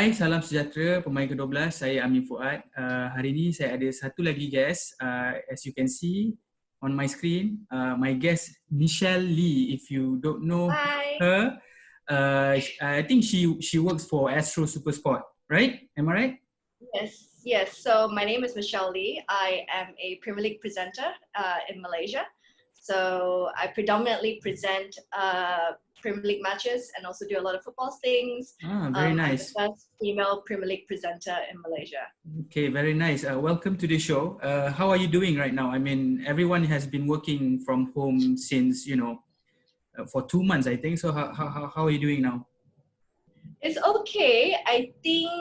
Hai, salam sejahtera Pemain Ke-12. Saya Amin Fuad. Hari ini saya ada satu lagi guest. As you can see on my screen, my guest Michelle Lee. If you don't know Hi. her, I think she works for Astro SuperSport, right? Am I right? Yes. So my name is Michelle Lee. I am a Premier League presenter in Malaysia. So I predominantly present Premier League matches and also do a lot of football things. Very nice. I'm the first female Premier League presenter in Malaysia. Okay, very nice. Welcome to the show. How are you doing right now? I mean, everyone has been working from home since, for 2 months, I think. So how are you doing now? It's okay. I think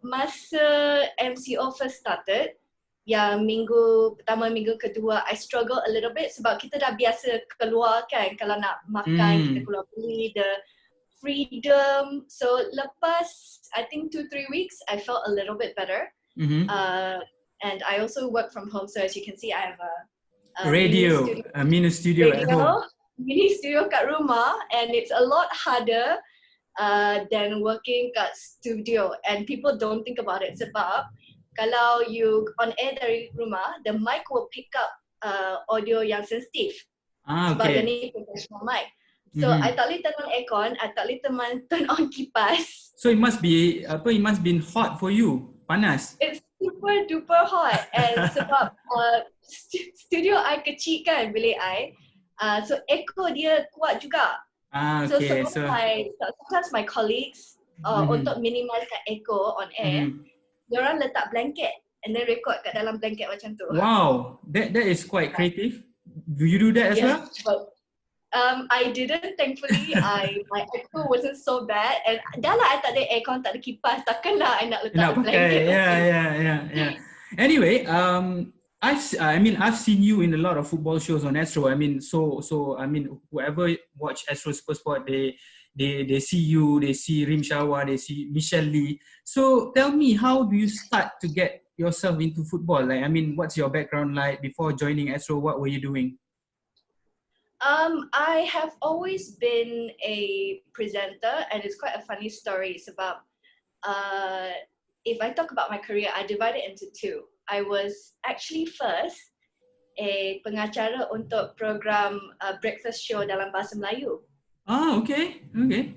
masa MCO first started, yang minggu pertama, minggu kedua, I struggle a little bit sebab kita dah biasa keluar kan. Kalau nak makan, kita keluar beli, the freedom. So lepas, I think 2-3 weeks, I felt a little bit better. And I also work from home. So as you can see, I have a mini studio at home. Mini studio kat rumah, and it's a lot harder than working kat studio. And people don't think about it sebab kalau you on air dari rumah, the mic will pick up audio yang sensitif. Sebab dia ni professional mic. So I tak boleh turn on aircon, I tak boleh turn on kipas. So it must be hot for you, panas. It's super duper hot, and sebab studio I kecil kan, bilik I, so echo dia kuat juga. So sometimes my colleagues untuk minimalkan echo on air, diorang letak blanket and then record kat dalam blanket macam tu. Wow, that is quite creative. Do you do that as well? But, I didn't, thankfully. My echo wasn't so bad, and dah lah I tak ada aircon, tak ada kipas, takkanlah I nak letak blanket. Yeah. Anyway, I've seen you in a lot of football shows on Astro. I mean, so whoever watch Astro SuperSport, they see you, they see Rim Shawa, they see Michelle Lee. So tell me, how do you start to get yourself into football? Like, I mean, what's your background like before joining Astro? What were you doing? I have always been a presenter, and it's quite a funny story. It's about if I talk about my career, I divide it into two. I was actually first a pengacara untuk program breakfast show dalam bahasa Melayu. Okay.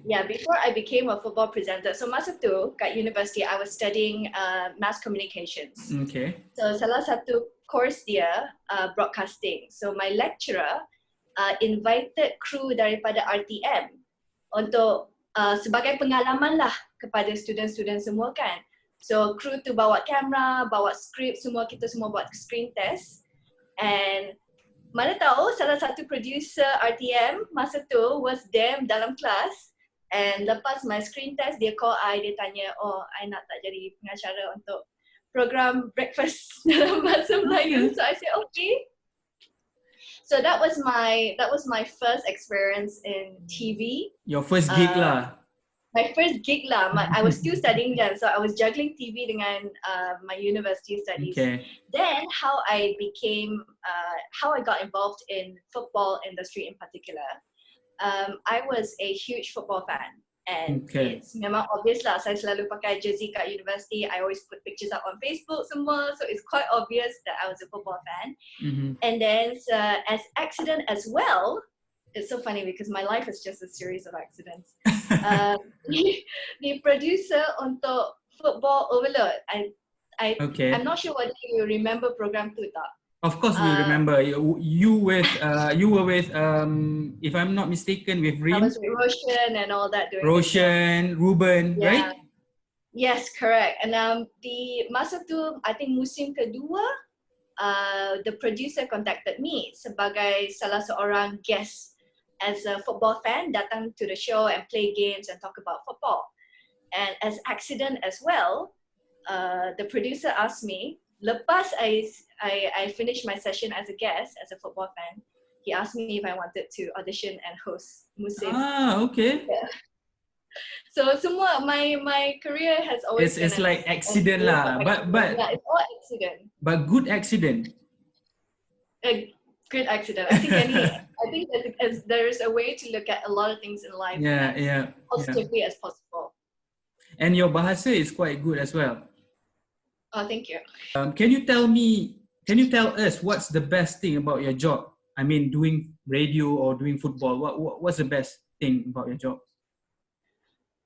Yeah, before I became a football presenter. So masa tu kat university, I was studying mass communications. Okay. So salah satu course dia broadcasting. So my lecturer invited kru daripada RTM untuk sebagai pengalaman lah kepada student-student semua kan. So kru tu bawa kamera, bawa skrip, kita semua buat screen test. And mana tahu salah satu producer RTM masa tu was them dalam kelas, and lepas my screen test dia call I, dia tanya, I nak tak jadi pengacara untuk program breakfast dalam bahasa Melayu. So I said okay. So that was my first experience in TV. Your first gig lah. My first gig lah. I was still studying then, so I was juggling TV dengan my university studies. Okay. Then how I got involved in football industry in particular. I was a huge football fan, and it's memang obvious lah. Saya selalu pakai jersey kat university. I always put pictures up on Facebook semua, so it's quite obvious that I was a football fan. And then as accident as well. It's so funny because my life is just a series of accidents. The producer untuk Football Overload, I'm not sure whether you remember program tu tak? Of course we remember. You were with if I'm not mistaken, with Rim. I was with Roshan and all that. Roshan, Ruben, right? Yes, correct. And the masa tu, I think musim kedua, the producer contacted me sebagai salah seorang guest as a football fan, datang to the show and play games and talk about football. And as accident as well, the producer asked me, lepas I finished my session as a guest, as a football fan, he asked me if I wanted to audition and host musim. Okay. Yeah. So semua, my career has always it's like accident lah, but yeah, it's all accident. But good accident. A good accident. I think there's a way to look at a lot of things in life as positively as possible. And your bahasa is quite good as well. Oh, thank you. Can you tell us what's the best thing about your job? I mean, doing radio or doing football. What's the best thing about your job?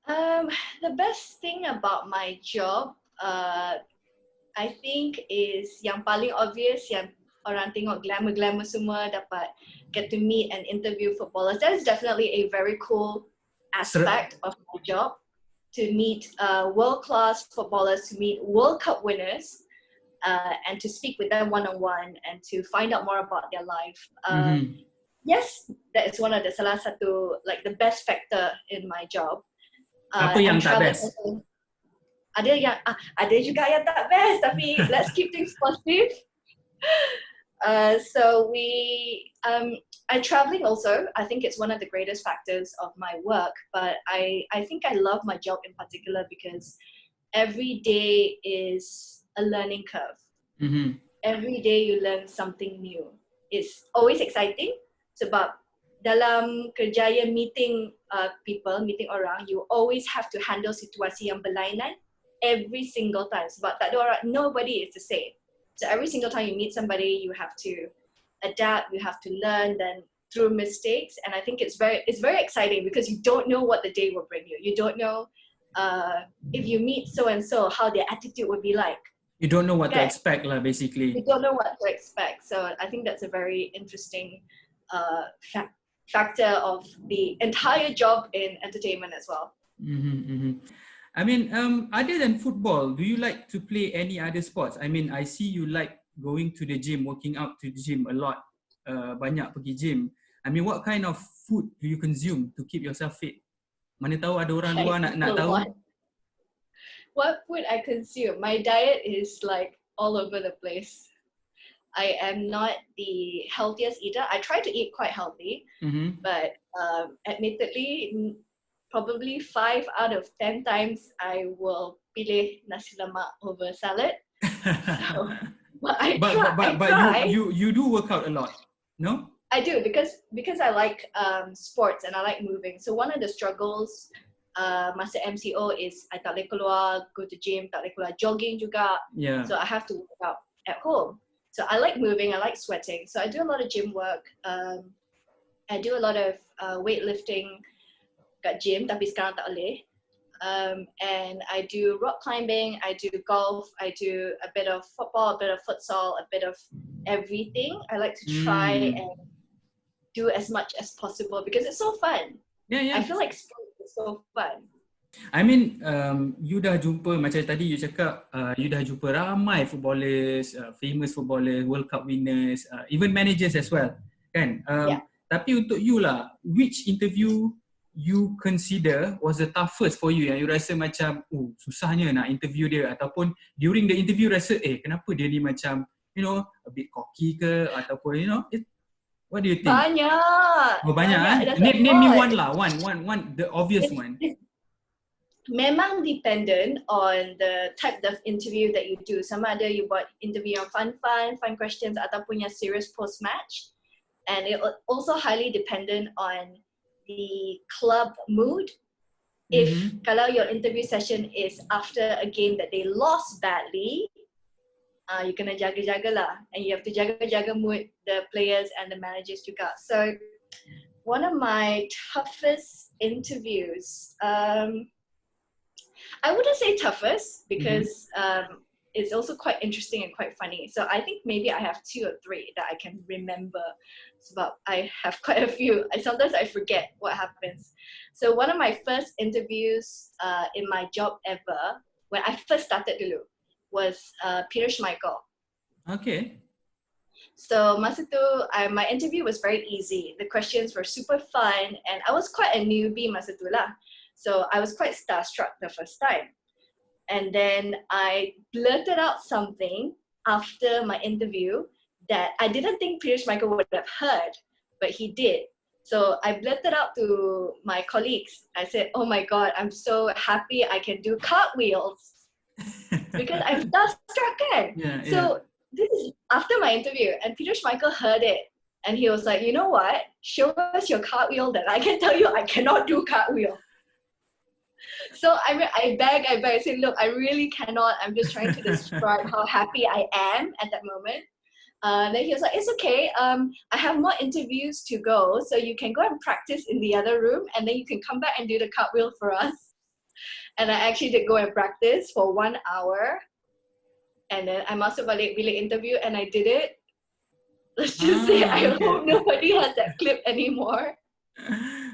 The best thing about my job, I think is yang paling obvious, yang orang tengok glamour semua, dapat get to meet and interview footballers. That is definitely a very cool aspect of my job, to meet world-class footballers, to meet World Cup winners, and to speak with them one-on-one and to find out more about their life. Yes, that is one of the salah satu, like the best factor in my job. Apa yang tak best? Ada juga yang tak best, tapi let's keep things positive. So traveling also, I think it's one of the greatest factors of my work, but I think I love my job in particular because every day is a learning curve. Every day you learn something new. It's always exciting sebab dalam kerjaya meeting meeting orang, you always have to handle situasi yang berlainan every single time. Sebab tak ada orang, nobody is the same. So every single time you meet somebody, you have to adapt, you have to learn, then through mistakes. And I think it's very exciting because you don't know what the day will bring you. You don't know if you meet so and so, how their attitude would be like. You don't know what to expect lah, basically. You don't know what to expect. So I think that's a very interesting factor of the entire job in entertainment as well. I mean, other than football, do you like to play any other sports? I mean, I see you like going to the gym, working out to the gym a lot. Banyak pergi gym. I mean, what kind of food do you consume to keep yourself fit? Mana tahu ada orang luar nak tahu. What food I consume? My diet is like all over the place. I am not the healthiest eater. I try to eat quite healthy, but admittedly, probably 5 out of 10 times I will pilih nasi lemak over salad. So, but you do work out a lot, no? I do because I like sports and I like moving. So one of the struggles masa MCO is I tak boleh keluar, go to gym, tak boleh keluar jogging juga. Yeah. So I have to work out at home. So I like moving, I like sweating. So I do a lot of gym work. I do a lot of weightlifting kat gym, tapi sekarang tak boleh. And I do rock climbing, I do golf, I do a bit of football, a bit of futsal, a bit of everything. I like to try and do as much as possible because it's so fun. Yeah. I feel like sport is so fun. I mean, you dah jumpa, macam tadi you cakap, you dah jumpa ramai footballers, famous footballers, World Cup winners, even managers as well, kan? Tapi untuk you lah, which interview you consider was the toughest for you, yang you rasa macam, susahnya nak interview dia, ataupun during the interview rasa, kenapa dia ni macam, you know, a bit cocky ke, ataupun, you know, what do you think? Banyak. Banyak. Name me one lah, one, the obvious one. Memang dependent on the type of interview that you do. Sama ada you buat interview yang fun questions ataupun yang serious post-match. And it also highly dependent on the club mood. If kalau your interview session is after a game that they lost badly, you kena jaga-jaga lah. And you have to jaga-jaga mood the players and the managers juga. So one of my toughest interviews, I wouldn't say toughest because it's also quite interesting and quite funny. So I think maybe I have 2 or 3 that I can remember. But I have quite a few. Sometimes I forget what happens. So one of my first interviews in my job ever, when I first started dulu, was Peter Schmeichel. Okay. So masa tu, my interview was very easy. The questions were super fun and I was quite a newbie masa tu lah. So I was quite starstruck the first time. And then I blurted out something after my interview that I didn't think Peter Schmeichel would have heard, but he did. So I blurted out to my colleagues. I said, oh my God, I'm so happy I can do cartwheels because I'm starstruck. So this is after my interview and Peter Schmeichel heard it. And he was like, you know what? Show us your cartwheel that I can tell you I cannot do cartwheel. So I beg. I say, look, I really cannot. I'm just trying to describe how happy I am at that moment. Then he was like, it's okay. I have more interviews to go, so you can go and practice in the other room, and then you can come back and do the cartwheel for us. And I actually did go and practice for 1 hour, and then I masuk balik bilik interview, and I did it. Let's just say I hope nobody has that clip anymore.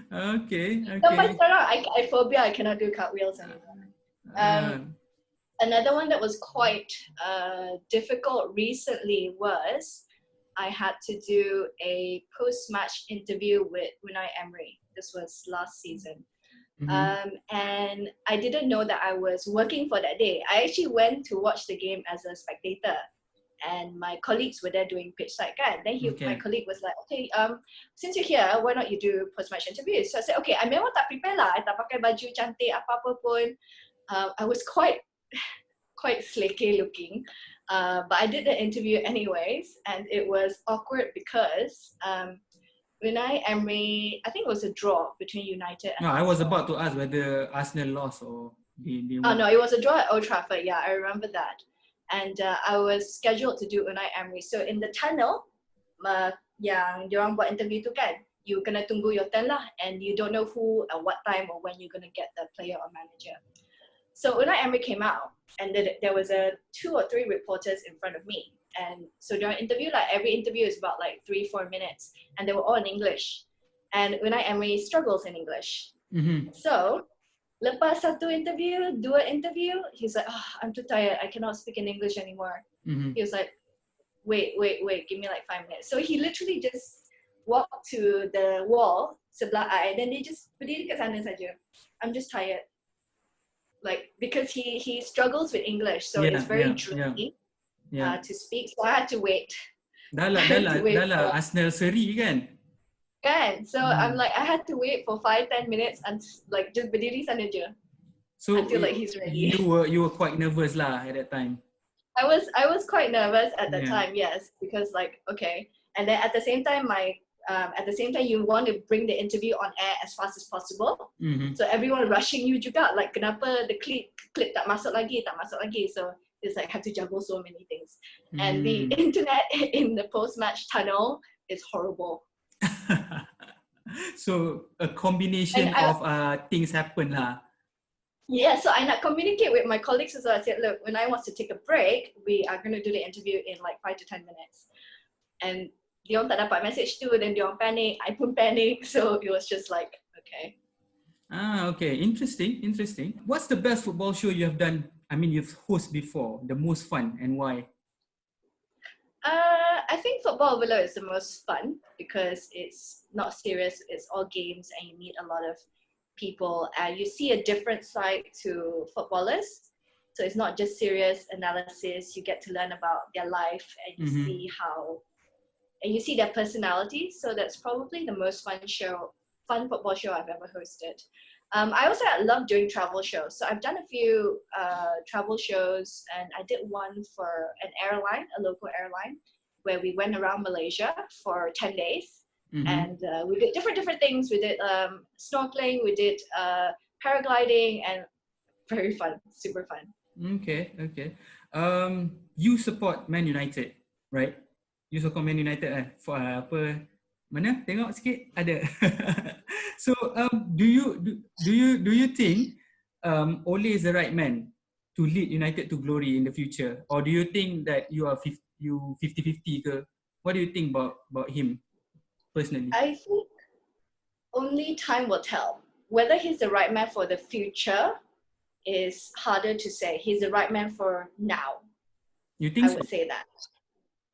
Okay. No, but I phobia. I cannot do cartwheels anymore. Another one that was quite difficult recently was I had to do a post-match interview with Unai Emery. This was last season. And I didn't know that I was working for that day. I actually went to watch the game as a spectator, and my colleagues were there doing pitch side kan. Then my colleague was like, okay, since you're here, why not you do post-match interviews? So I said, okay, I memang tak prepare lah. I tak pakai baju cantik apa-apa pun. I was quite slicky looking, but I did the interview anyways, and it was awkward because Unai Emery, I think it was a draw between United and I was about to ask whether Arsenal lost or they won. No, it was a draw at Old Trafford. Yeah, I remember that. And I was scheduled to do Unai Emery. So in the tunnel, yang diorang buat interview tu kan, you kena tunggu your turn lah, and you don't know who at what time or when you're gonna get the player or manager. So Unai Emery came out, and there was 2 or 3 reporters in front of me. And so during interview, like every interview is about like 3-4 minutes, and they were all in English. And Unai Emery struggles in English. So lepas 1 interview, 2 interview, he's like, oh, I'm too tired. I cannot speak in English anymore. He was like, wait, give me like 5 minutes. So he literally just walked to the wall sebelah I, then they just berdiri kat sana saja. I'm just tired. Like, because he struggles with English, so it's very tricky to speak. So I had to wait. Dah lah Arsenal seri kan? So I'm like, I had to wait for 5-10 minutes and like just berdiri sana je. So until like he's ready. You were quite nervous lah at that time. I was quite nervous at that time, yes, because like, okay, and then at the same time you want to bring the interview on air as fast as possible. So everyone rushing you juga, like kenapa the clip tak masuk lagi. So it's like have to juggle so many things. And the internet in the post-match tunnel is horrible. So a combination of things happen lah. Yeah, so I not communicate with my colleagues as well. I said, look, when I want to take a break, we are going to do the interview in like 5 to 10 minutes. And diorang tak dapat message tu, then diorang panic, I pun panic, so it was just like, okay. Okay, interesting. What's the best football show you have done? I mean, you've hosted before, the most fun, and why? I think football below is the most fun because it's not serious, it's all games, and you meet a lot of people, and you see a different side to footballers. So it's not just serious analysis, you get to learn about their life, and you see you see their personality. So that's probably the most fun football show I've ever hosted. I also love doing travel shows. So I've done a few travel shows, and I did one for an airline, a local airline, where we went around Malaysia for 10 days. And we did different things. We did snorkeling, we did paragliding, and very fun, super fun. Okay. You support Man United, right? You support Man United for apa? Mana? Tengok sikit ada. So do you think Ole is the right man to lead United to glory in the future, or do you think that you 50-50 ke? What do you think about him personally? I think only time will tell. Whether he's the right man for the future is harder to say. He's the right man for now. You think so? I would say that.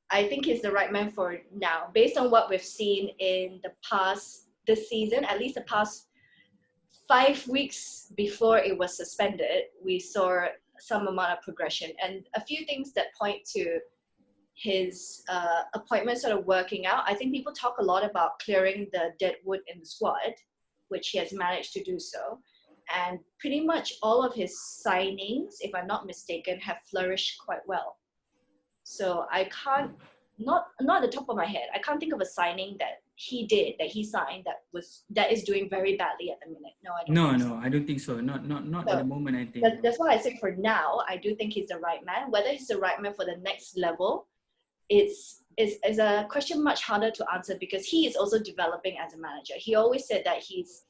I think he's the right man for now. Based on what we've seen in this season, at least the past 5 weeks before it was suspended, we saw some amount of progression. And a few things that point to his appointment sort of working out. I think people talk a lot about clearing the dead wood in the squad, which he has managed to do so. And pretty much all of his signings, if I'm not mistaken, have flourished quite well. So I can't, not the top of my head, I can't think of a signing that that he signed that is doing very badly at the minute? No, I don't. No, I don't think so. Not So, at the moment. I think that's why I say for now, I do think he's the right man. Whether he's the right man for the next level, is a question much harder to answer, because he is also developing as a manager. He always said that he's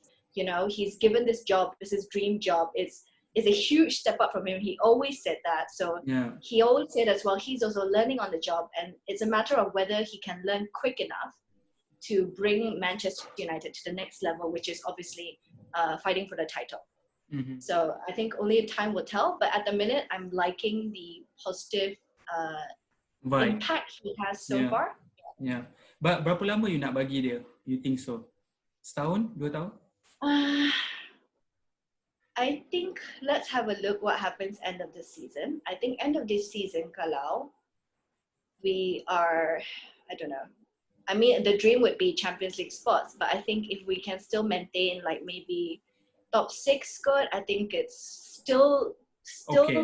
given this job, this is his dream job. It's a huge step up from him. He always said that. So he always said as well, he's also learning on the job, and it's a matter of whether he can learn quick enough to bring Manchester United to the next level, which is obviously fighting for the title. Mm-hmm. So I think only time will tell. But at the minute, I'm liking the positive impact he has so far. Yeah. But berapa lama you nak bagi dia? You think so? Setahun? 2 tahun? I think let's have a look what happens end of this season. I think end of this season, kalau we are, I don't know. I mean, the dream would be Champions League spots, but I think if we can still maintain like maybe top 6 good, I think it's still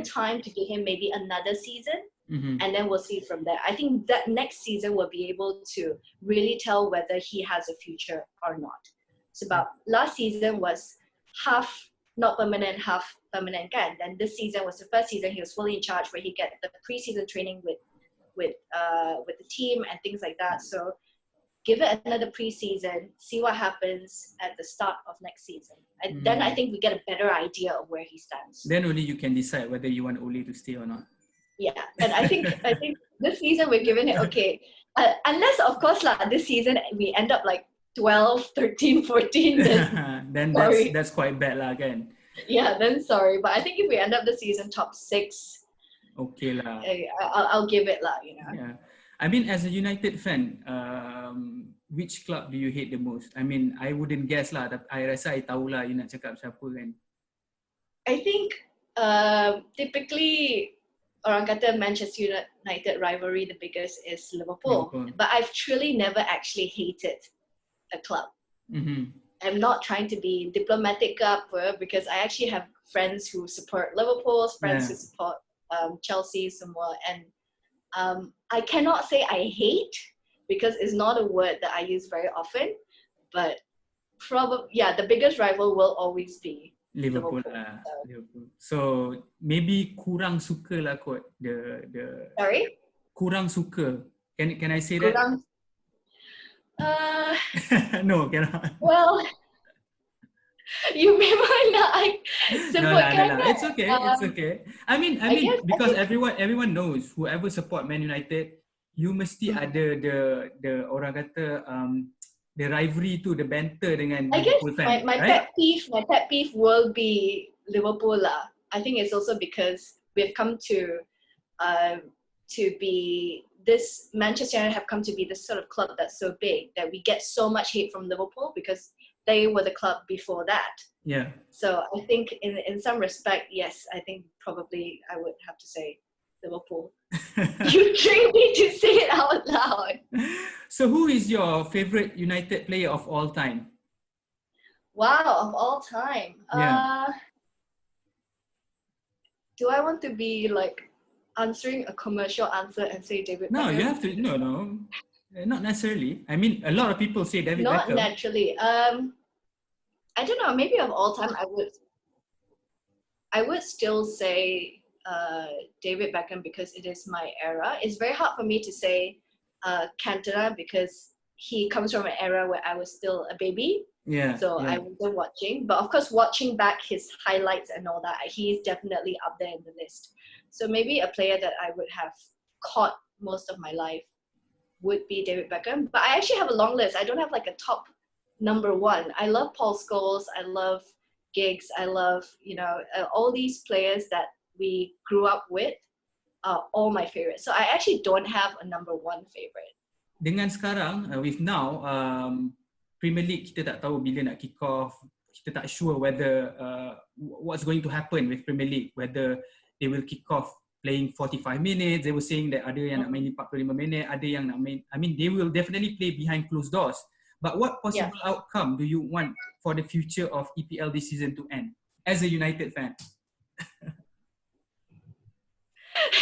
time to give him maybe another season. Mm-hmm. And then we'll see from there. I think that next season we'll be able to really tell whether he has a future or not. It's about last season was half not permanent, half permanent kan. Then this season was the first season he was fully in charge, where he get the pre-season training with the team and things like that. So give it another pre-season, see what happens at the start of next season. And then I think we get a better idea of where he stands. Then only you can decide whether you want Ole to stay or not. Yeah, and I think this season we're giving it okay. Unless of course this season we end up like 12, 13, 14. Then that's quite bad lah kan. Yeah, then sorry. But I think if we end up the season top 6, okay lah. I'll give it lah, you know. Yeah. I mean, as a United fan, which club do you hate the most? I mean, I wouldn't guess lah. Tapi I rasa I tahu lah you nak cakap siapa kan. I think typically orang kata Manchester United rivalry, the biggest is Liverpool. But I've truly never actually hated a club. Mm-hmm. I'm not trying to be diplomatic because I actually have friends who support Liverpool, friends who support Chelsea somewhere, and I cannot say I hate, because it's not a word that I use very often, but the biggest rival will always be Liverpool. Liverpool. So maybe kurang suka lah kot the Sorry? Kurang suka. Can I say that? No, cannot. Well, you memang nak sebutkan. No. It's okay. It's okay. I mean because everyone knows whoever support Man United, you mesti ada the orang kata the rivalry tu, the banter dengan Liverpool fan. My pet peeve will be Liverpool lah. I think it's also because we've come to be this Manchester United have come to be this sort of club that's so big that we get so much hate from Liverpool because they were the club before that. Yeah. So I think in some respect, yes, I think probably I would have to say Liverpool. You trained me to say it out loud. So who is your favorite United player of all time? Wow, of all time. Yeah. Do I want to be like answering a commercial answer and say David Beckham? No, you have to. No, not necessarily. I mean, a lot of people say David Beckham. Not naturally. I don't know. Maybe of all time, I would still say David Beckham because it is my era. It's very hard for me to say Cantona because he comes from an era where I was still a baby. Yeah. So I wasn't watching. But of course, watching back his highlights and all that, he's definitely up there in the list. So maybe a player that I would have caught most of my life would be David Beckham. But I actually have a long list. I don't have like a top number one. I love Paul Scholes. I love Giggs. I love, all these players that we grew up with are all my favorites. So I actually don't have a number one favorite. Dengan sekarang, with now, Premier League kita tak tahu bila nak kick off. Kita tak sure whether what's going to happen with Premier League, whether they will kick off playing 45 minutes. They were saying that ada yang nak main 45 minit, ada yang nak main, I mean they will definitely play behind closed doors. But what possible outcome do you want for the future of EPL this season to end as a United fan?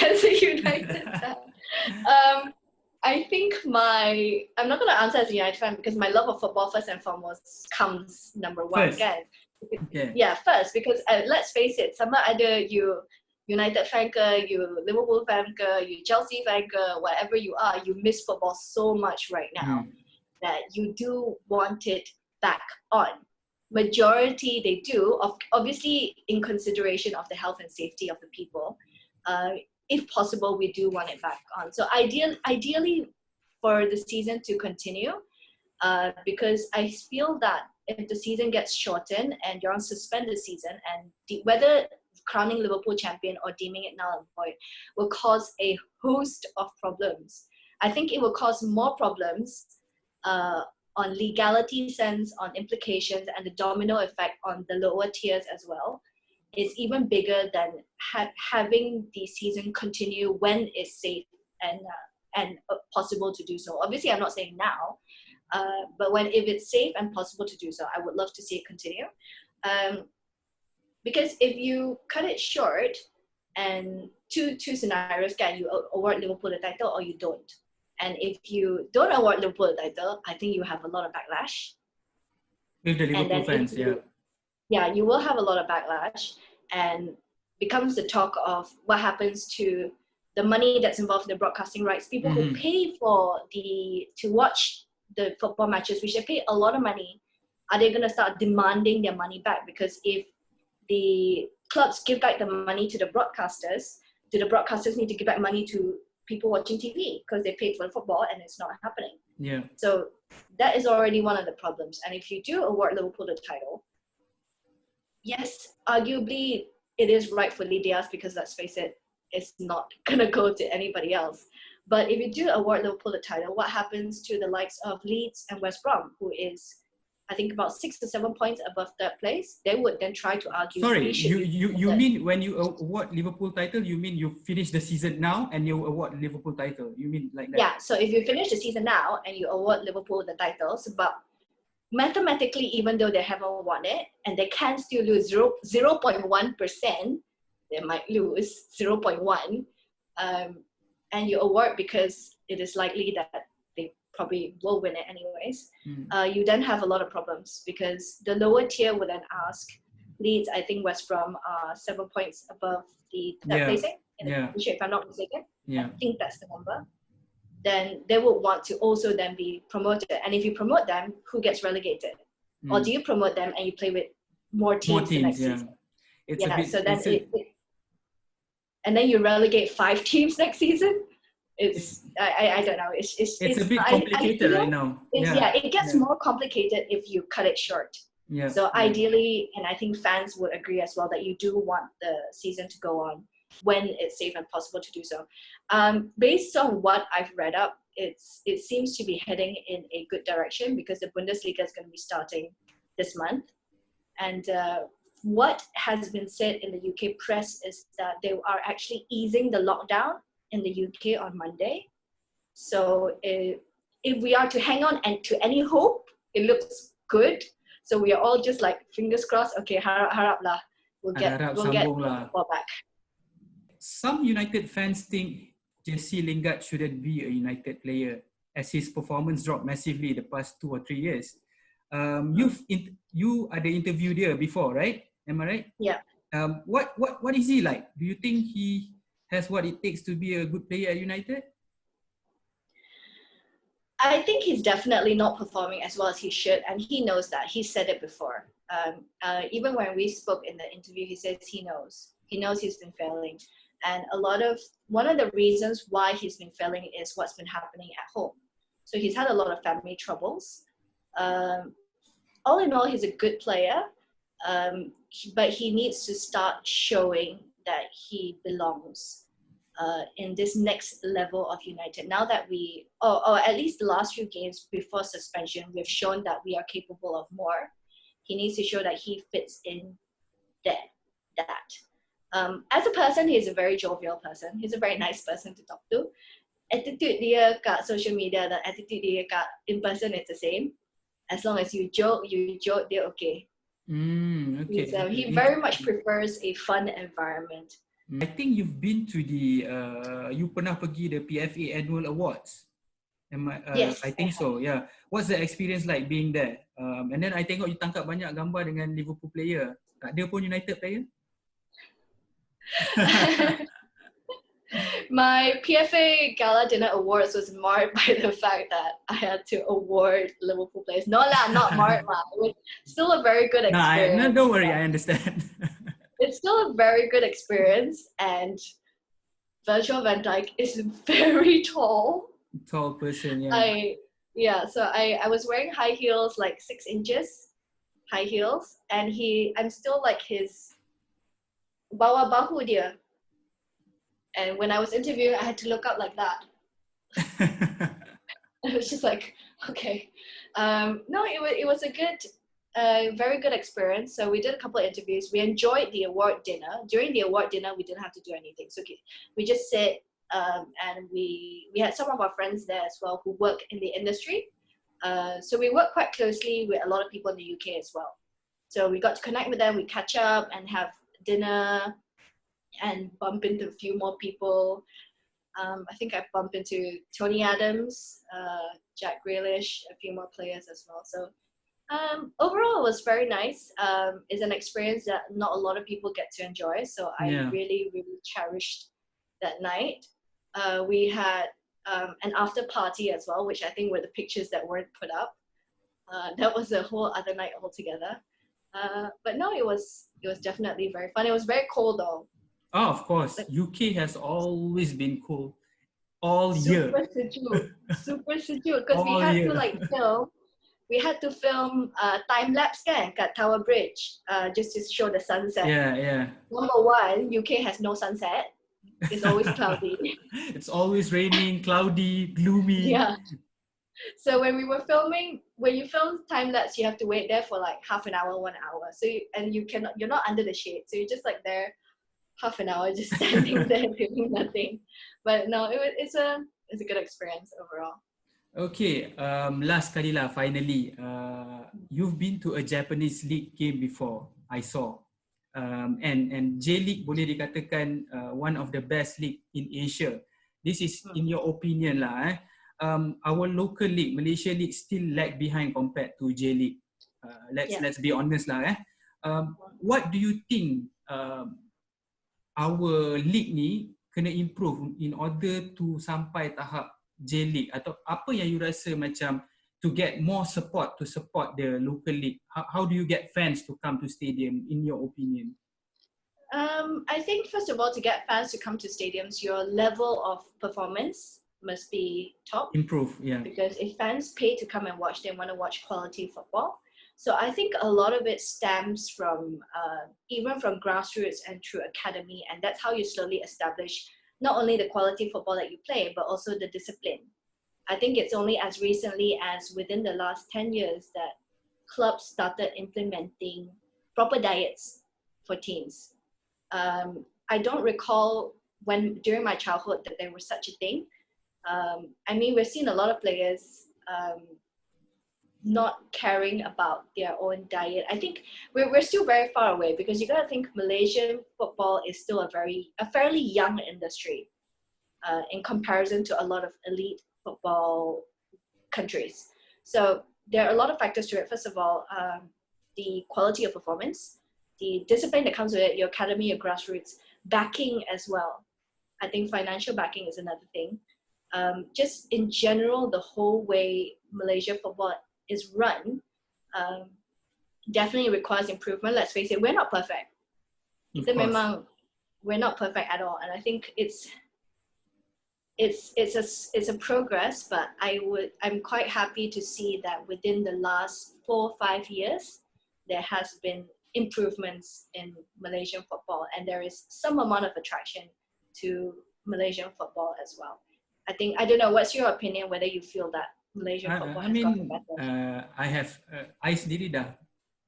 As a United fan. I think I'm not going to answer as a United fan because my love of football first and foremost comes number one. First. Kan? Okay. Yeah, first, because let's face it, sama ada you United fan ke, you Liverpool fan ke, you Chelsea fan ke, whatever you are, you miss football so much right now that you do want it back on. Majority they do, obviously in consideration of the health and safety of the people. If possible, we do want it back on. So ideally for the season to continue, because I feel that if the season gets shortened and you're on suspended season, and whether crowning Liverpool champion or deeming it null and void will cause a host of problems. I think it will cause more problems on legality sense, on implications, and the domino effect on the lower tiers as well. Is even bigger than having the season continue when it's safe and possible to do so. Obviously, I'm not saying now, but if it's safe and possible to do so, I would love to see it continue. Because if you cut it short, and two scenarios, can you award Liverpool the title or you don't? And if you don't award Liverpool the title, I think you have a lot of backlash. With the Liverpool fans, yeah, you will have a lot of backlash, and becomes the talk of what happens to the money that's involved in the broadcasting rights. People who pay to watch the football matches, which they pay a lot of money, are they going to start demanding their money back? Because if the clubs give back the money to the broadcasters, do the broadcasters need to give back money to people watching TV because they paid for the football and it's not happening? Yeah. So that is already one of the problems. And if you do award Liverpool the title, yes, arguably it is rightfully theirs because let's face it, it's not gonna go to anybody else. But if you do award Liverpool the title, what happens to the likes of Leeds and West Brom, who is, I think, about 6 to 7 points above third place? They would then try to argue. Sorry, you mean when you award Liverpool title, you mean you finish the season now and you award Liverpool title? You mean like that? Yeah. So if you finish the season now and you award Liverpool the titles, but mathematically, even though they haven't won it, and they can still lose 0.1%, they might lose 0.1, and you award because it is likely that they probably will win it anyways, you then have a lot of problems because the lower tier would then ask Leeds, I think West Brom are 7 points above the third placing, in the championship, if I'm not mistaken. I think that's the number. Then they would want to also then be promoted. And if you promote them, who gets relegated? Or do you promote them and you play with more teams the next season? And then you relegate 5 teams next season. I don't know. It's a bit complicated right now. It gets more complicated if you cut it short. Yeah. So ideally, and I think fans would agree as well, that you do want the season to go on when it's safe and possible to do so. Based on what I've read up, it seems to be heading in a good direction because the Bundesliga is going to be starting this month. And what has been said in the UK press is that they are actually easing the lockdown in the UK on Monday. So if we are to hang on and to any hope, it looks good. So we are all just like fingers crossed. Okay, harap lah. We'll get football back. Some United fans think Jesse Lingard shouldn't be a United player as his performance dropped massively the past 2 or 3 years. You had the interview there before, right? Am I right? Yeah. What is he like? Do you think he has what it takes to be a good player at United? I think he's definitely not performing as well as he should, and he knows that. He said it before. Even when we spoke in the interview, he says he knows. He knows he's been failing. And one of the reasons why he's been failing is what's been happening at home. So he's had a lot of family troubles. All in all, he's a good player, but he needs to start showing that he belongs in this next level of United. Now that or at least the last few games before suspension, we've shown that we are capable of more. He needs to show that he fits in that. As a person, he's a very jovial person. He's a very nice person to talk to. Attitude dia kat social media dan attitude dia kat in person is the same. As long as you joke, they're okay. Okay. So he very much prefers a fun environment. I think you've been to you pernah pergi the PFA Annual Awards. Yes. I think so. Yeah. What's the experience like being there? And then I tengok you tangkap banyak gambar dengan Liverpool player. Tak ada pun United player? My PFA Gala Dinner Awards was marred by the fact that I had to award Liverpool players. No lah, not marred lah. It was still a very good experience. No, don't worry, I understand. It's still a very good experience, and Virgil van Dijk is very tall. Tall person, yeah. So I was wearing high heels, like 6 inches high heels, and I'm still like his bawah bahu dia. And when I was interviewing, I had to look up like that. I was just like, okay. No, it was a good, very good experience. So we did a couple of interviews. We enjoyed the award dinner. During the award dinner, we didn't have to do anything. So we just sit, and we had some of our friends there as well who work in the industry. So we work quite closely with a lot of people in the UK as well. So we got to connect with them. We catch up and have dinner and bump into a few more people. I think I bumped into Tony Adams, Jack Grealish, a few more players as well. So overall, it was very nice. It's an experience that not a lot of people get to enjoy. So I really, really cherished that night. We had an after party as well, which I think were the pictures that weren't put up. That was a whole other night altogether. But no, it was definitely very fun. It was very cold though. Oh, of course. UK has always been cold all year. Super sejuk. Because we had to film time lapse kan kat Tower Bridge, just to show the sunset. Yeah. Number one, UK has no sunset. It's always cloudy. It's always raining, cloudy, gloomy. Yeah. So when you film time lapse, you have to wait there for like half an hour, 1 hour. So you're not under the shade. So you're just like there half an hour just standing there doing nothing. But no, it's a good experience overall. Okay, last kali lah, finally. You've been to a Japanese league game before, I saw. And J-League boleh dikatakan one of the best league in Asia. This is in your opinion lah. Our local league, Malaysia league, still lag behind compared to J-League. Let's be honest lah. What do you think our league ni kena improve in order to sampai tahap J-League, atau apa yang you rasa macam to get more support to support the local league? How do you get fans to come to stadium in your opinion? I think first of all, to get fans to come to stadiums, your level of performance must be top. Improve, yeah. Because if fans pay to come and watch, they want to watch quality football. So I think a lot of it stems from even from grassroots and through academy, and that's how you slowly establish not only the quality football that you play, but also the discipline. I think it's only as recently as within the last 10 years that clubs started implementing proper diets for teams. I don't recall during my childhood that there was such a thing. I mean, we've seen a lot of players not caring about their own diet. I think we're still very far away, because you gotta think Malaysian football is still a fairly young industry in comparison to a lot of elite football countries. So there are a lot of factors to it. First of all, the quality of performance, the discipline that comes with it, your academy, your grassroots, backing as well. I think financial backing is another thing. Just in general, the whole way Malaysia football is run definitely requires improvement. Let's face it, we're not perfect. We're not perfect at all, and I think it's a progress. But I'm quite happy to see that within the last 4 or 5 years, there has been improvements in Malaysian football, and there is some amount of attraction to Malaysian football as well. I don't know, what's your opinion, whether you feel that Malaysian football has gotten better? I sendiri dah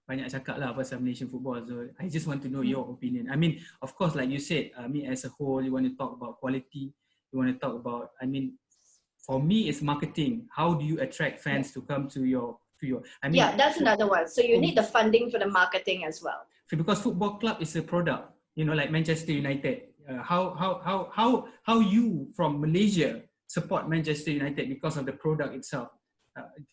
banyak cakap lah pasal Malaysian football, so I just want to know your opinion. I mean, of course, like you said, I mean, as a whole, you want to talk about quality, you want to talk about, I mean, for me, it's marketing. How do you attract fans to come to your I mean, that's another one. So you need the funding for the marketing as well. Because football club is a product, you know, like Manchester United. How you from Malaysia support Manchester United because of the product itself.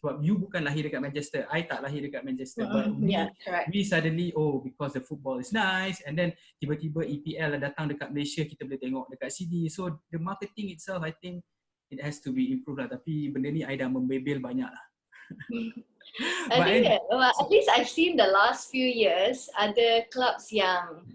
Sebab you bukan lahir dekat Manchester, I tak lahir dekat Manchester, but Yeah, correct. we suddenly, because the football is nice, and then tiba-tiba EPL datang dekat Malaysia, kita boleh tengok dekat sini. So the marketing itself, I think it has to be improved lah. Tapi benda ni I dah membebel banyak lah. I think at least I've seen the last few years ada clubs yang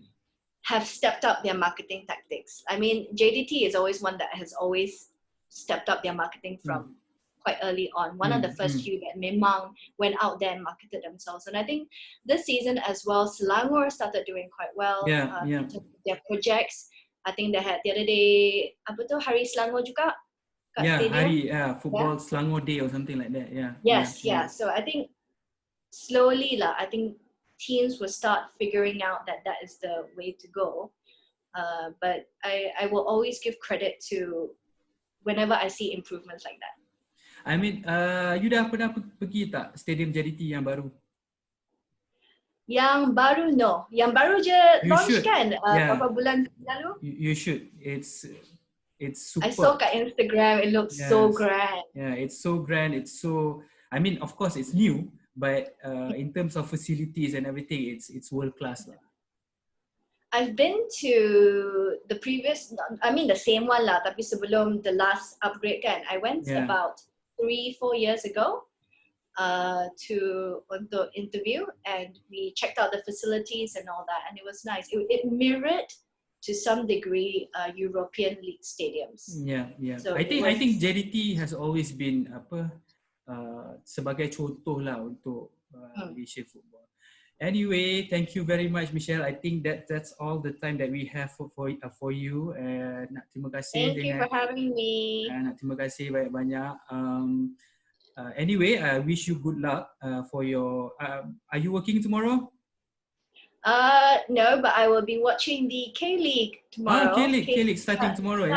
have stepped up their marketing tactics. I mean, JDT is always one that has always stepped up their marketing from quite early on. One of the first few that memang went out there and marketed themselves. And I think this season as well, Selangor started doing quite well. In terms of their projects. I think they had the other day, Hari Selangor juga kat stadium. Hari football Selangor Day or something like that. Yes. So I think slowly I think teams will start figuring out that is the way to go. But I will always give credit to whenever I see improvements like that. I mean, you dah pernah pergi tak stadium JDT yang baru? Yang baru no. Yang baru je launch kan beberapa bulan lalu. You should. It's super. I saw kat Instagram, it looks so grand. Yeah, it's so grand. It's so, I mean, of course it's new, but in terms of facilities and everything, it's world class lah. I've been to the previous, I mean the same one lah, tapi sebelum the last upgrade kan. I went about 3-4 years ago untuk interview, and we checked out the facilities and all that, and it was nice. It mirrored to some degree European league stadiums. So I think JDT has always been sebagai contoh lah untuk Malaysia football. Anyway, thank you very much, Michelle. I think that's all the time that we have for you. Nak terima kasih. Thank you for having me. Nak terima kasih banyak-banyak. Anyway, I wish you good luck for your. Are you working tomorrow? No, but I will be watching the K-League tomorrow. K-League starting tomorrow,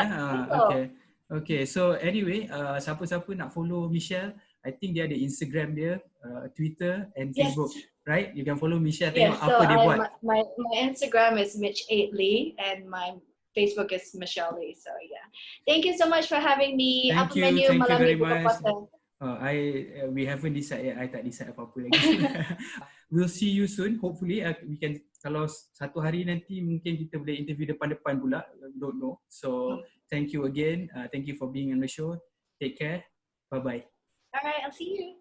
Okay. So anyway, siapa-siapa nak follow Michelle, I think dia ada Instagram dia, Twitter and Facebook. Right? You can follow Michelle, tengok apa dia buat. My Instagram is Mitch8Lee and my Facebook is Michelle Lee. So thank you so much for having me. Thank you very much. We haven't decided yet. I tak decide apa-apa lagi. We'll see you soon. Hopefully we can, kalau satu hari nanti mungkin kita boleh interview depan-depan pula. Don't know. So thank you again. Thank you for being on the show. Take care. Bye-bye. Alright, I'll see you.